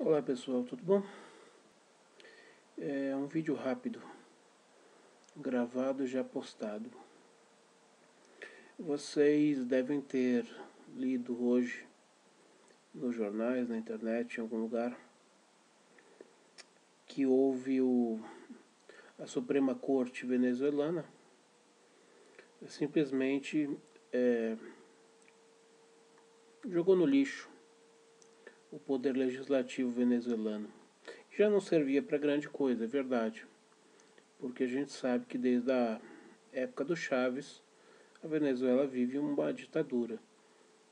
Olá pessoal, tudo bom? É um vídeo rápido, gravado e já postado. Vocês devem ter lido hoje nos jornais, na internet, em algum lugar, que houve a Suprema Corte venezuelana simplesmente jogou no lixo o poder legislativo venezuelano. Já não servia para grande coisa, é verdade, porque a gente sabe que desde a época do Chávez a Venezuela vive uma ditadura.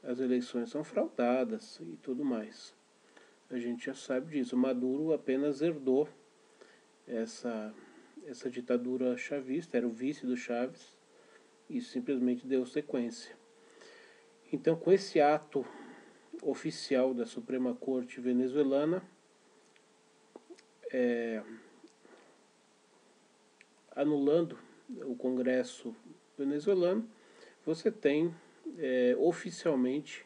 As eleições são fraudadas e tudo mais. A gente já sabe disso. O Maduro apenas herdou essa, essa ditadura chavista, era o vice do Chávez, e simplesmente deu sequência. Então, com esse ato oficial da Suprema Corte venezuelana, anulando o Congresso venezuelano, você tem oficialmente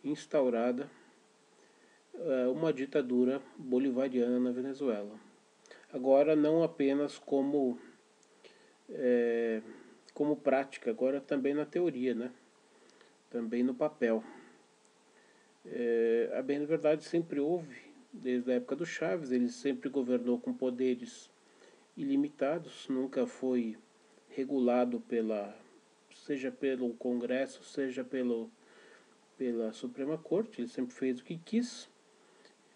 instaurada uma ditadura bolivariana na Venezuela. Agora não apenas como prática, agora também na teoria, né? Também no papel. A bem da verdade sempre houve, desde a época do Chávez, ele sempre governou com poderes ilimitados, nunca foi regulado seja pelo Congresso, seja pela Suprema Corte, ele sempre fez o que quis,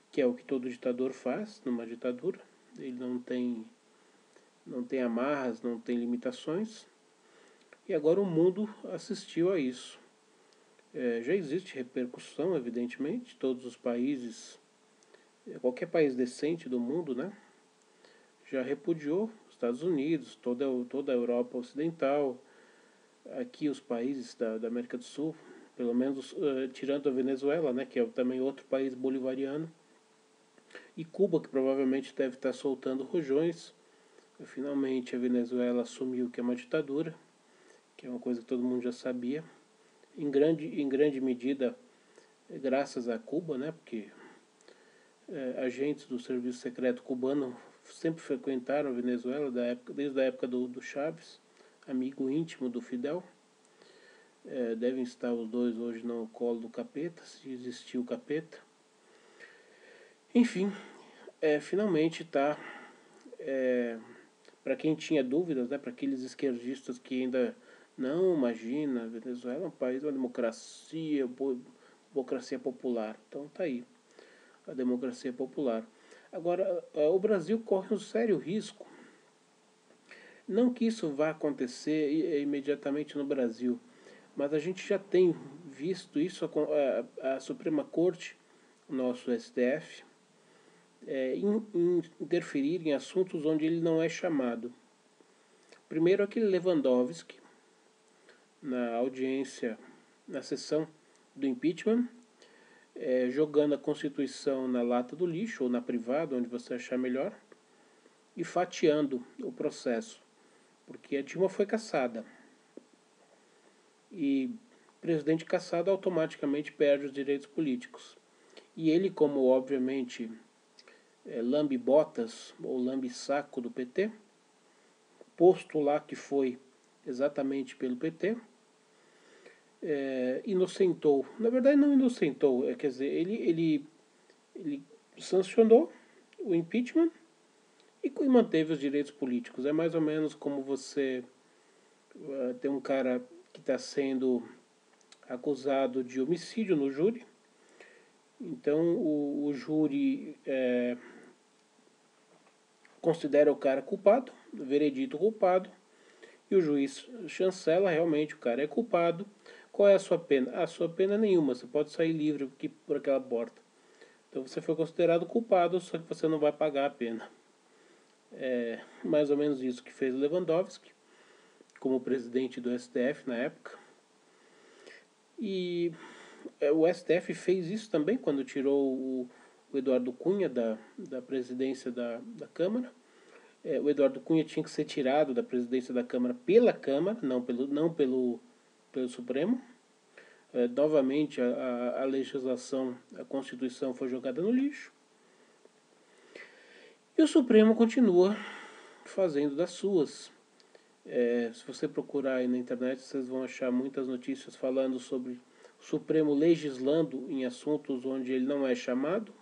que é o que todo ditador faz numa ditadura. Ele não tem amarras, não tem limitações. E agora o mundo assistiu a isso. Já existe repercussão, evidentemente, todos os países, qualquer país decente do mundo, né, já repudiou, Estados Unidos, toda a Europa Ocidental, aqui os países da América do Sul, pelo menos tirando a Venezuela, né, que é também outro país bolivariano, e Cuba, que provavelmente deve estar soltando rojões. Finalmente a Venezuela assumiu que é uma ditadura, que é uma coisa que todo mundo já sabia, em grande medida graças a Cuba, né, porque agentes do serviço secreto cubano sempre frequentaram a Venezuela desde a época do Chávez, amigo íntimo do Fidel. Devem estar os dois hoje no colo do capeta, se existir o capeta. Enfim, finalmente está, para quem tinha dúvidas, né, para aqueles esquerdistas que ainda não, imagina, a Venezuela é um país, uma democracia popular. Então tá aí, a democracia popular. Agora, o Brasil corre um sério risco. Não que isso vá acontecer imediatamente no Brasil, mas a gente já tem visto isso, a Suprema Corte, o nosso STF, interferir em assuntos onde ele não é chamado. Primeiro, aquele Lewandowski, na audiência, na sessão do impeachment, jogando a Constituição na lata do lixo, ou na privada, onde você achar melhor, e fatiando o processo, porque a Dilma foi cassada. E presidente cassado automaticamente perde os direitos políticos. E ele, como obviamente lambe-botas ou lambe-saco do PT, posto lá que foi exatamente pelo PT, inocentou. Na verdade, não inocentou, quer dizer, ele sancionou o impeachment e manteve os direitos políticos. É mais ou menos como você tem um cara que está sendo acusado de homicídio no júri. Então o júri considera o cara culpado, veredito culpado, e o juiz chancela, realmente o cara é culpado. Qual é a sua pena? A sua pena é nenhuma, você pode sair livre por aquela porta. Então você foi considerado culpado, só que você não vai pagar a pena. É mais ou menos isso que fez Lewandowski, como presidente do STF na época. E o STF fez isso também quando tirou o Eduardo Cunha da presidência da Câmara. O Eduardo Cunha tinha que ser tirado da presidência da Câmara pela Câmara, não pelo Supremo. Novamente a legislação, a Constituição foi jogada no lixo. E o Supremo continua fazendo das suas. Se você procurar aí na internet, vocês vão achar muitas notícias falando sobre o Supremo legislando em assuntos onde ele não é chamado.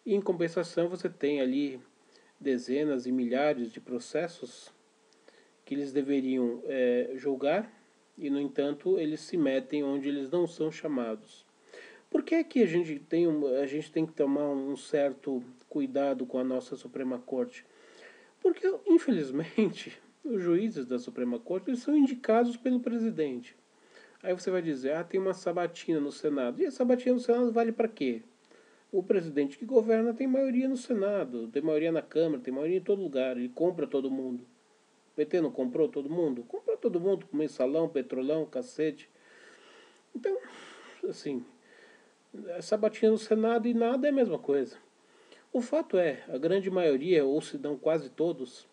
E, em compensação, você tem ali dezenas e milhares de processos que eles deveriam julgar e, no entanto, eles se metem onde eles não são chamados. Por que é que a gente tem que tomar um certo cuidado com a nossa Suprema Corte? Porque, infelizmente, os juízes da Suprema Corte eles são indicados pelo presidente. Aí você vai dizer, tem uma sabatina no Senado. E a sabatina no Senado vale para quê? O presidente que governa tem maioria no Senado, tem maioria na Câmara, tem maioria em todo lugar. Ele compra todo mundo. O PT não comprou todo mundo? Comprou todo mundo com mensalão, petrolão, cacete. Então, assim, sabatina no Senado e nada é a mesma coisa. O fato é, a grande maioria, ou se não quase todos,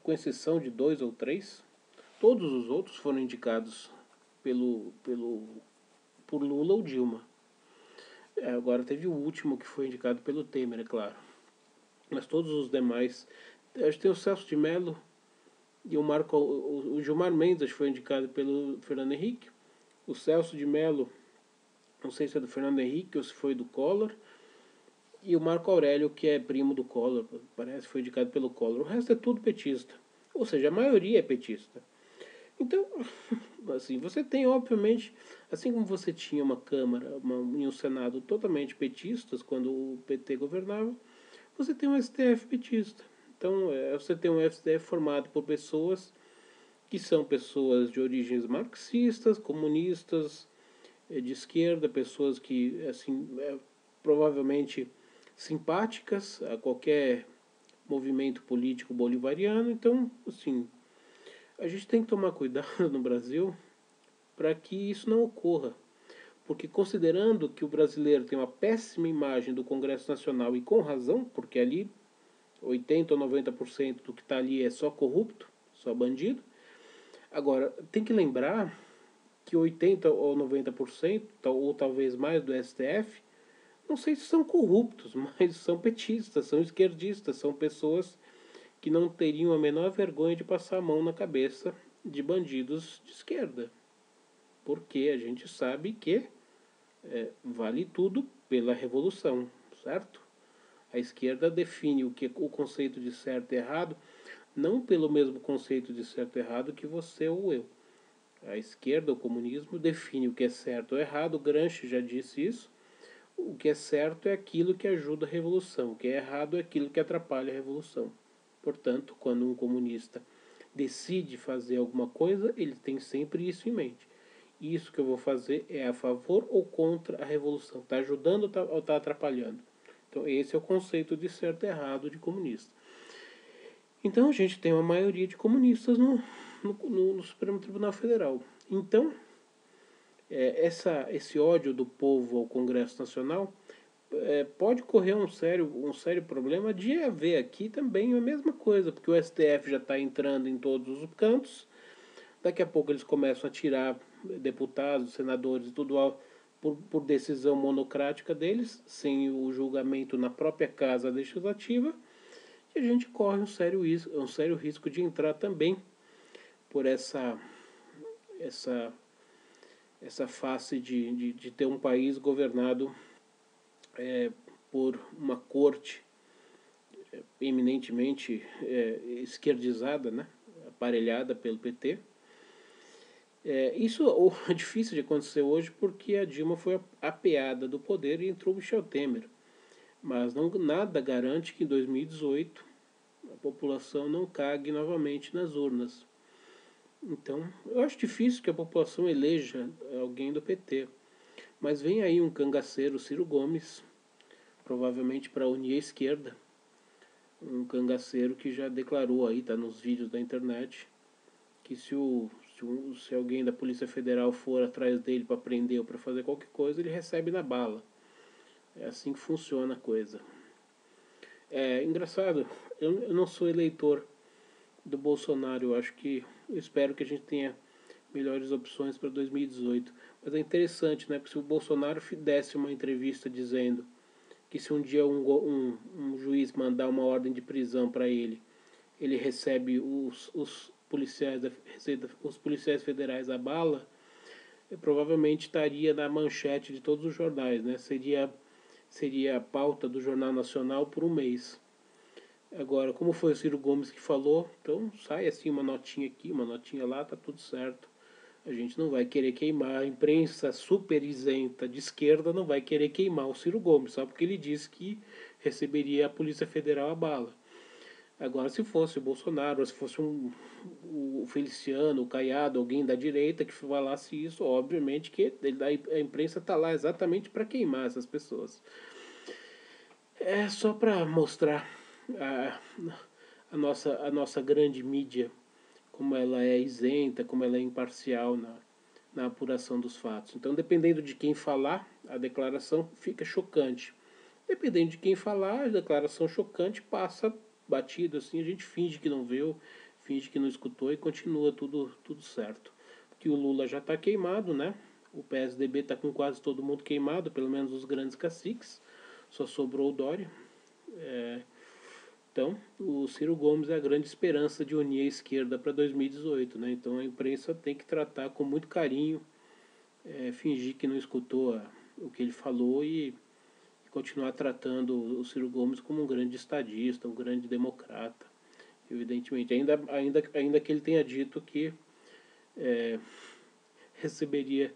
com exceção de 2 ou 3, todos os outros foram indicados por Lula ou Dilma. Agora teve o último que foi indicado pelo Temer, é claro. Mas todos os demais. Acho que tem o Celso de Mello e o Gilmar Mendes, acho que foi indicado pelo Fernando Henrique. O Celso de Mello, não sei se é do Fernando Henrique ou se foi do Collor. E o Marco Aurélio, que é primo do Collor, parece que foi indicado pelo Collor. O resto é tudo petista. Ou seja, a maioria é petista. Então, assim, você tem, obviamente, assim como você tinha uma Câmara e um Senado totalmente petistas quando o PT governava, você tem um STF petista. Então, você tem um STF formado por pessoas que são pessoas de origens marxistas, comunistas, de esquerda, pessoas que, assim, provavelmente simpáticas a qualquer movimento político bolivariano. Então, assim, a gente tem que tomar cuidado no Brasil para que isso não ocorra. Porque considerando que o brasileiro tem uma péssima imagem do Congresso Nacional, e com razão, porque ali 80 ou 90% do que está ali é só corrupto, só bandido. Agora, tem que lembrar que 80 ou 90%, ou talvez mais do STF, não sei se são corruptos, mas são petistas, são esquerdistas, são pessoas que não teriam a menor vergonha de passar a mão na cabeça de bandidos de esquerda. Porque a gente sabe que vale tudo pela revolução, certo? A esquerda define o conceito de certo e errado não pelo mesmo conceito de certo e errado que você ou eu. A esquerda, o comunismo, define o que é certo ou errado. O Gramsci já disse isso. O que é certo é aquilo que ajuda a revolução. O que é errado é aquilo que atrapalha a revolução. Portanto, quando um comunista decide fazer alguma coisa, ele tem sempre isso em mente. Isso que eu vou fazer é a favor ou contra a revolução? Está ajudando ou está atrapalhando? Então, esse é o conceito de certo e errado de comunista. Então, a gente tem uma maioria de comunistas no Supremo Tribunal Federal. Então, esse ódio do povo ao Congresso Nacional pode correr um sério problema de haver aqui também a mesma coisa, porque o STF já está entrando em todos os cantos. Daqui a pouco eles começam a tirar deputados, senadores e tudo por decisão monocrática deles, sem o julgamento na própria casa legislativa, e a gente corre um sério risco de entrar também por essa face de ter um país governado por uma corte eminentemente esquerdizada, né, aparelhada pelo PT. Isso é difícil de acontecer hoje porque a Dilma foi apeada do poder e entrou o Michel Temer. Mas nada garante que em 2018 a população não cague novamente nas urnas. Então, eu acho difícil que a população eleja alguém do PT. Mas vem aí um cangaceiro, Ciro Gomes, provavelmente para unir a esquerda. Um cangaceiro que já declarou aí, está nos vídeos da internet, que se alguém da Polícia Federal for atrás dele para prender ou para fazer qualquer coisa, ele recebe na bala. É assim que funciona a coisa. É engraçado, eu não sou eleitor do Bolsonaro, eu espero que a gente tenha melhores opções para 2018. Mas é interessante, né? Porque se o Bolsonaro desse uma entrevista dizendo que se um dia um juiz mandar uma ordem de prisão para ele recebe os policiais federais à bala, provavelmente estaria na manchete de todos os jornais, né? Seria a pauta do Jornal Nacional por um mês. Agora, como foi o Ciro Gomes que falou, então sai assim uma notinha aqui, uma notinha lá, tá tudo certo. A gente não vai querer queimar, a imprensa super isenta de esquerda não vai querer queimar o Ciro Gomes, só porque ele disse que receberia a Polícia Federal a bala. Agora, se fosse o Bolsonaro, se fosse o Feliciano, o Caiado, alguém da direita que falasse isso, obviamente que a imprensa está lá exatamente para queimar essas pessoas. É só para mostrar a, a nossa grande mídia, como ela é isenta, como ela é imparcial na apuração dos fatos. Então, dependendo de quem falar, a declaração fica chocante. Dependendo de quem falar, a declaração chocante passa batido, assim, a gente finge que não viu, finge que não escutou e continua tudo certo. Porque o Lula já está queimado, né? O PSDB está com quase todo mundo queimado, pelo menos os grandes caciques. Só sobrou o Dória. Então, o Ciro Gomes é a grande esperança de unir a esquerda para 2018, né? Então, a imprensa tem que tratar com muito carinho, fingir que não escutou o que ele falou e continuar tratando o Ciro Gomes como um grande estadista, um grande democrata, evidentemente. Ainda que ele tenha dito que receberia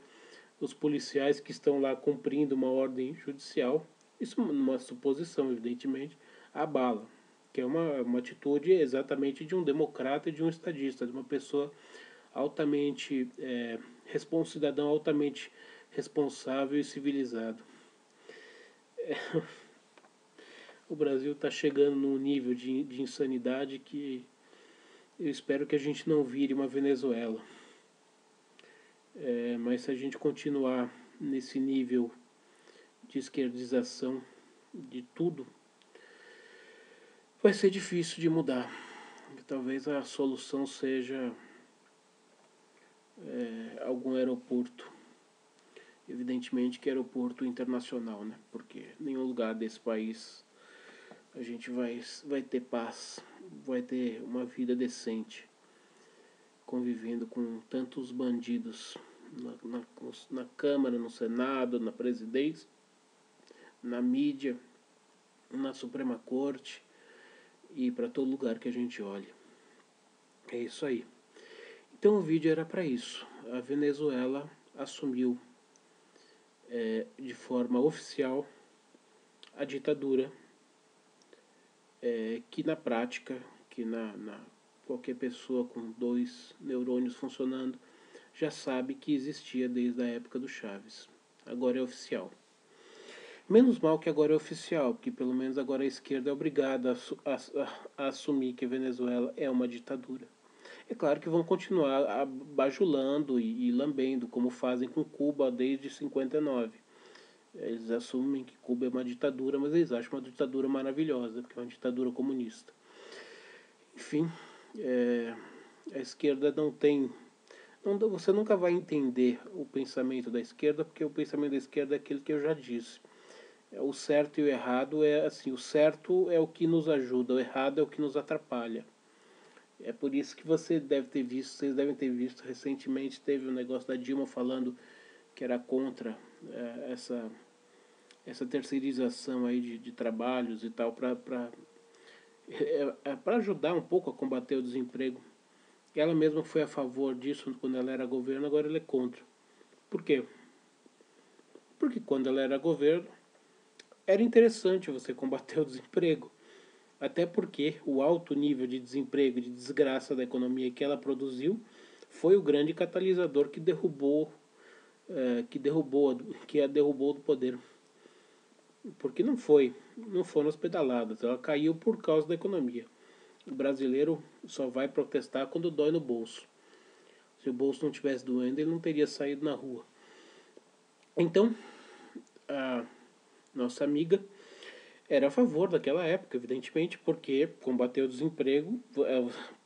os policiais que estão lá cumprindo uma ordem judicial, isso numa suposição, evidentemente, a bala, que é uma atitude exatamente de um democrata e de um estadista, de uma pessoa altamente, um cidadão altamente responsável e civilizado. O Brasil está chegando num nível de insanidade que eu espero que a gente não vire uma Venezuela. Mas se a gente continuar nesse nível de esquerdização de tudo, vai ser difícil de mudar. Talvez a solução seja algum aeroporto. Evidentemente que aeroporto internacional, né? Porque nenhum lugar desse país a gente vai ter paz, vai ter uma vida decente, convivendo com tantos bandidos na Câmara, no Senado, na presidência, na mídia, na Suprema Corte e para todo lugar que a gente olhe. É isso aí. Então o vídeo era para isso. A Venezuela assumiu de forma oficial a ditadura, que na prática, que qualquer pessoa com 2 neurônios funcionando já sabe que existia desde a época do Chaves. Agora é oficial. Menos mal que agora é oficial, porque pelo menos agora a esquerda é obrigada a assumir que a Venezuela é uma ditadura. É claro que vão continuar bajulando e lambendo, como fazem com Cuba desde 59. Eles assumem que Cuba é uma ditadura, mas eles acham uma ditadura maravilhosa, porque é uma ditadura comunista. Enfim, a esquerda não tem... você nunca vai entender o pensamento da esquerda, porque o pensamento da esquerda é aquele que eu já disse. O certo e o errado é assim, o certo é o que nos ajuda, o errado é o que nos atrapalha. É por isso que vocês devem ter visto recentemente, teve um negócio da Dilma falando que era contra essa terceirização aí de trabalhos e tal, para ajudar um pouco a combater o desemprego. Ela mesma foi a favor disso quando ela era governo, agora ela é contra. Por quê? Porque quando ela era governo, era interessante você combater o desemprego. Até porque o alto nível de desemprego e de desgraça da economia que ela produziu foi o grande catalisador que a derrubou do poder. Porque não foram as pedaladas, ela caiu por causa da economia. O brasileiro só vai protestar quando dói no bolso. Se o bolso não tivesse doendo, ele não teria saído na rua. Então, a nossa amiga era a favor daquela época, evidentemente, porque combater o desemprego,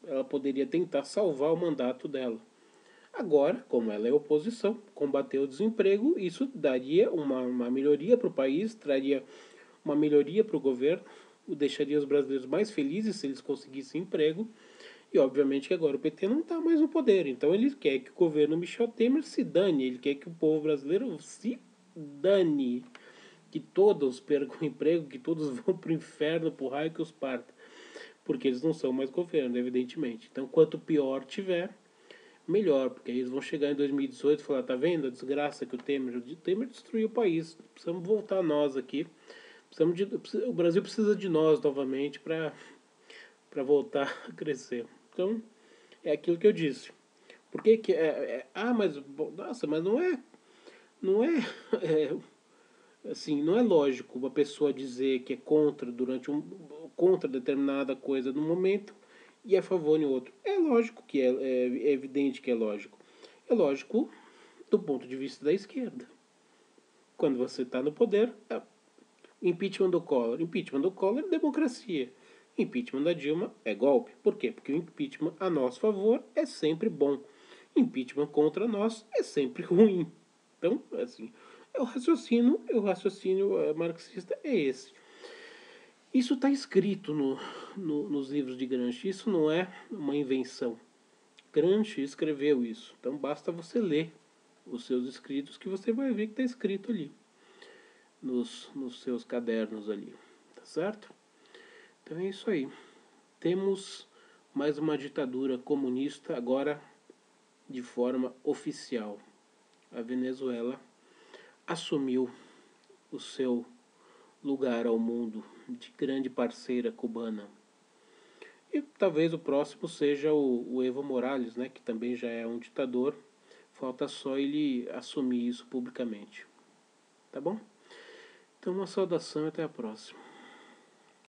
ela poderia tentar salvar o mandato dela. Agora, como ela é oposição, combater o desemprego, isso daria uma melhoria para o país, traria uma melhoria para o governo, o deixaria os brasileiros mais felizes se eles conseguissem emprego. E obviamente que agora o PT não está mais no poder, então ele quer que o governo Michel Temer se dane, ele quer que o povo brasileiro se dane, que todos percam o emprego, que todos vão para o inferno, para o raio que os parta, porque eles não são mais governo, evidentemente. Então quanto pior tiver, melhor, porque aí eles vão chegar em 2018 e falar, tá vendo a desgraça que o Temer destruiu o país, precisamos voltar nós aqui, o Brasil precisa de nós novamente para voltar a crescer. Então, é aquilo que eu disse. Por que que mas nossa, mas não é, assim, não é lógico uma pessoa dizer que é contra contra determinada coisa no momento e é a favor em outro. É lógico que é evidente que é lógico. É lógico do ponto de vista da esquerda. Quando você está no poder, impeachment do Collor. Impeachment do Collor é democracia. Impeachment da Dilma é golpe. Por quê? Porque o impeachment a nosso favor é sempre bom. Impeachment contra nós é sempre ruim. Então, assim, o raciocínio marxista é esse. Isso está escrito nos livros de Gramsci, isso não é uma invenção. Gramsci escreveu isso. Então basta você ler os seus escritos que você vai ver que está escrito ali, nos seus cadernos ali. Tá certo? Então é isso aí. Temos mais uma ditadura comunista agora de forma oficial. A Venezuela assumiu o seu lugar ao mundo de grande parceira cubana. E talvez o próximo seja o Evo Morales, né, que também já é um ditador. Falta só ele assumir isso publicamente. Tá bom? Então uma saudação e até a próxima.